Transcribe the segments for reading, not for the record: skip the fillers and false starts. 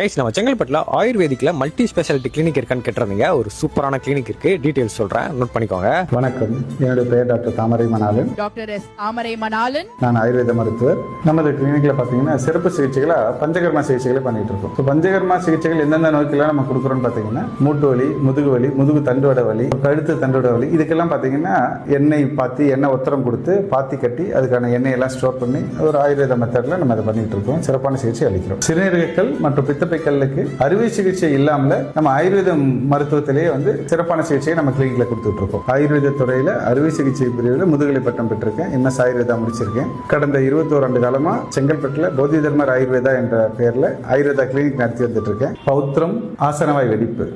Guys நம்ம செங்கல்பட்டுல ஆயுர்வேதிக்ல multi speciality clinic இருக்கான்னு கேட்டிருந்தீங்க. ஒரு சூப்பரான கிளினிக் இருக்கு, டீடைல்ஸ் சொல்றேன், நோட் பண்ணிக்கோங்க. வணக்கம், என்னுடைய பெயர் டாக்டர் தாமரை மணாலன். டாக்டர் எஸ் தாமரை மணாலன். நான் ஆயுர்வேத மருத்துவர். நமது கிளினிக்ல பாத்தீங்கன்னா சிறப்பு சிகிச்சைகளா பஞ்சகர்மா சிகிச்சைகளை பண்ணிட்டு இருக்கோம். பஞ்சகர்மா சிகிச்சைகள் எந்தெந்த நோய்க்கெல்லாம் நம்ம கொடுக்குறோம்னு பாத்தீங்கன்னா மூட்டு வலி, முதுகு வலி, முதுகு தண்டுவட வலி, கழுத்து தண்டுவட வலி, இதுக்கெல்லாம் பாத்தீங்கன்னா எண்ணெய் பாத்தி, எண்ணெய் ஒத்தரம் கொடுத்து பாத்தி கட்டி அதுக்கான எண்ணெய் எல்லாம் ஸ்டோர் பண்ணி ஒரு ஆயுர்வேத மெத்தட்ல நம்ம அதை பண்ணிட்டு இருக்கோம். சிறப்பான சிகிச்சை அளிக்கிறோம். சிறுநீரகக்கல் மற்றும் பித்தப்பைக்கல்லுக்கு அறுவை சிகிச்சை இல்லாமல நம்ம ஆயுர்வேத மருத்துவத்திலேயே சிறப்பான சிகிச்சையை நம்ம கிளினிக்ல கொடுத்துட்டு இருக்கோம். ஆயுர்வேத துறையில அறுவை சிகிச்சை பிரிவில் முதுகலை பட்டம் பெற்றிருக்கேன். எம்எஸ் ஆயுர்வேதா முடிச்சிருக்கேன். கடந்த 21 ஆண்டு காலமா செங்கல்பட்டுல போதி தர்மர் ஆயுர்வேதா என்ற பெயர்ல ஆயுர்வேதா கிளினிக் நடத்தி வந்துட்டு இருக்கேன். பௌத்திரம், ஆசனவாய் வெடிப்பு,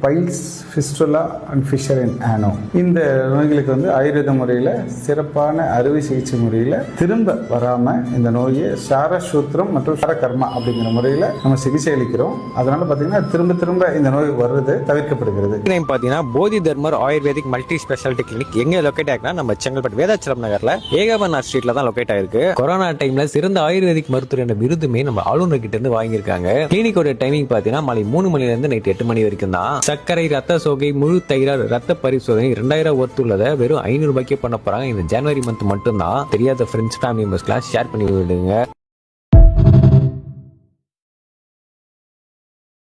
பைல்ஸ், ஃபிஸ்டுலா அண்ட் ஃபிஷர் இன் ஆனோ, இந்த நோய்களுக்கு ஆயுர்வேத முறையில சிறப்பான அறுவை சிகிச்சை முறையில திரும்ப வராம இந்த நோயை சாரசூத்திரம் மற்றும் சாரகர்மா அப்படிங்கிற முறையில நம்ம சிகிச்சை அளிக்கிறோம். அதனால பாத்தீங்கன்னா திரும்ப திரும்ப இந்த நோய் வர்றது தவிர்க்கப்படுகிறது. பாத்தீங்கன்னா போதி Dharmar ayurvedic multi speciality clinic எங்க லொகேட் ஆயிருக்குன்னா நம்ம செங்கல்பட்டு வேதாச்சலம் நகர்ல ஏகாபர்நாத் ஸ்ட்ரீட்ல தான் லொகேட் ஆயிருக்கு. கொரோனா டைம்ல சிறந்த ஆயுர்வேதிக் மருத்துவர் என்ற விருதுமே நம்ம ஆளுநர் கிட்ட இருந்து வாங்கியிருக்காங்க. கிளினிக்கோட டைமிங் பாத்தீங்கன்னா மாலை 3 மணில இருந்து நைட் 8 மணி வரைக்கும் தான். சர்க்கரை, ரத்த சோகை, முழு தைராய்டு ரத்த பரிசோதனை 2000 ஒர்த் உள்ளதை வெறும் 500 ரூபாய்க்கே பண்ண போறாங்க. இந்த ஜனவரி மந்த் மட்டும் தான். தெரியாத ஃப்ரெண்ட்ஸ், ஃபேமிலி மெம்பர்ஸ்லாம் ஷேர் பண்ணி விடுங்க.